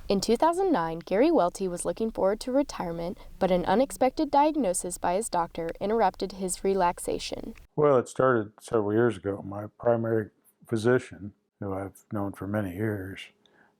In 2009, Gary Welty was looking forward to retirement, but an unexpected diagnosis by his doctor interrupted his relaxation. Well, it started several years ago. My primary physician, who I've known for many years,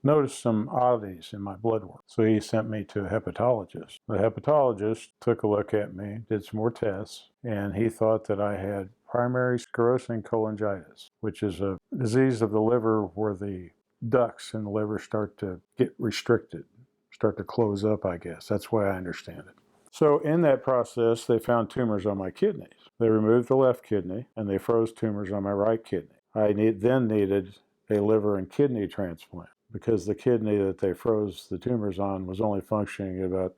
noticed some oddities in my blood work. So he sent me to a hepatologist. The hepatologist took a look at me, did some more tests, and he thought that I had primary sclerosing cholangitis, which is a disease of the liver where the ducts in the liver start to get restricted, start to close up, I guess. That's why I understand it. So in that process, they found tumors on my kidneys. They removed the left kidney, and they froze tumors on my right kidney. I then needed a liver and kidney transplant because the kidney that they froze the tumors on was only functioning at about,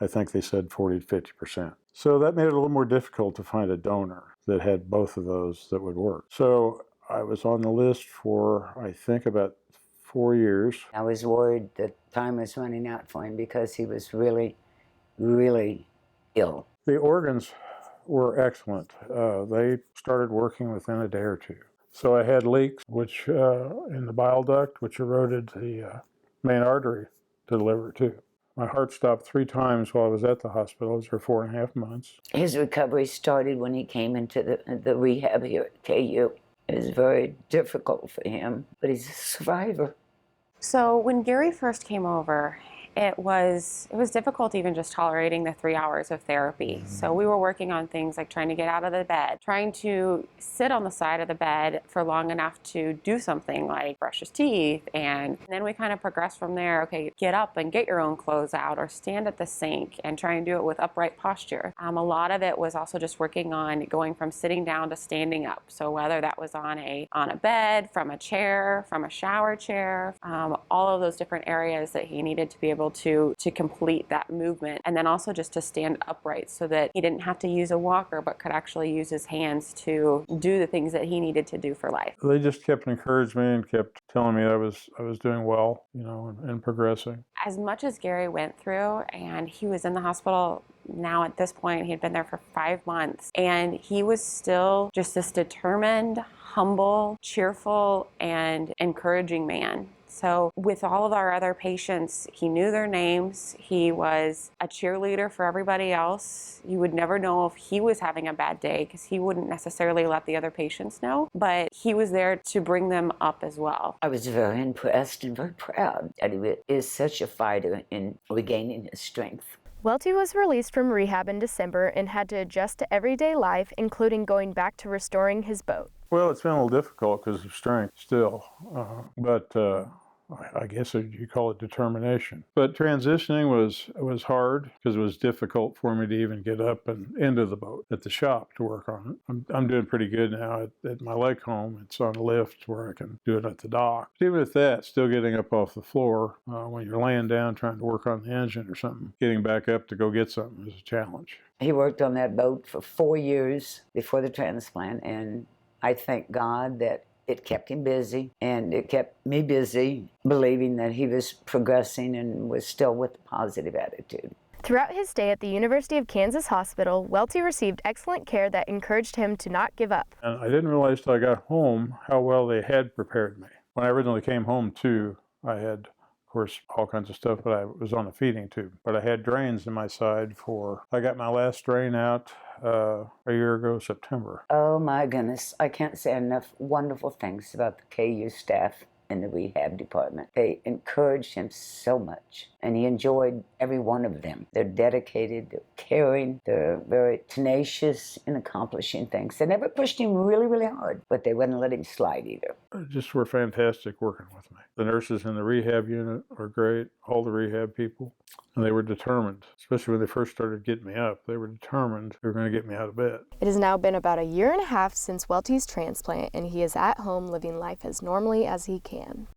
I think they said 40 to 50%. So that made it a little more difficult to find a donor that had both of those that would work. So I was on the list for, I think, about 4 years. I was worried that time was running out for him because he was really, really ill. The organs were excellent. They started working within a day or two. So I had leaks, which in the bile duct, which eroded the main artery to the liver too. My heart stopped 3 times while I was at the hospital. I was there 4.5 months. His recovery started when he came into the rehab here at KU. It was very difficult for him, but he's a survivor. So when Gary first came over, it was difficult even just tolerating the 3 hours of therapy. So we were working on things like trying to get out of the bed, trying to sit on the side of the bed for long enough to do something like brush his teeth. And then we kind of progressed from there. Okay, get up and get your own clothes out or stand at the sink and try and do it with upright posture. A lot of it was also just working on going from sitting down to standing up. So whether that was on a bed, from a chair, from a shower chair, all of those different areas that he needed to be able to complete that movement, and then also just to stand upright so that he didn't have to use a walker but could actually use his hands to do the things that he needed to do for life. They just kept encouraging me and kept telling me I was doing well, and progressing. As much as Gary went through, and he was in the hospital now at this point, he had been there for 5 months, and he was still just this determined, humble, cheerful, and encouraging man. So with all of our other patients, he knew their names. He was a cheerleader for everybody else. You would never know if he was having a bad day because he wouldn't necessarily let the other patients know, but he was there to bring them up as well. I was very impressed and very proud that he is such a fighter in regaining his strength. Welty was released from rehab in December and had to adjust to everyday life, including going back to restoring his boat. Well, it's been a little difficult because of strength still, but I guess you call it determination. But transitioning was hard because it was difficult for me to even get up and into the boat at the shop to work on it. I'm doing pretty good now at my lake home. It's on a lift where I can do it at the dock. But even with that, still getting up off the floor when you're laying down trying to work on the engine or something, getting back up to go get something is a challenge. He worked on that boat for 4 years before the transplant, and I thank God that it kept him busy, and it kept me busy, believing that he was progressing and was still with a positive attitude. Throughout his stay at the University of Kansas Hospital, Welty received excellent care that encouraged him to not give up. And I didn't realize till I got home how well they had prepared me. When I originally came home too, I had, of course, all kinds of stuff, but I was on a feeding tube. But I had drains in my side I got my last drain out a year ago, September. Oh my goodness, I can't say enough wonderful things about the KU staff in the rehab department. They encouraged him so much, and he enjoyed every one of them. They're dedicated, they're caring, they're very tenacious in accomplishing things. They never pushed him really, really hard, but they wouldn't let him slide either. Just were fantastic working with me. The nurses in the rehab unit are great, all the rehab people, and they were determined, especially when they first started getting me up. They were determined they were going to get me out of bed. It has now been about 1.5 years since Welty's transplant, and he is at home living life as normally as he can.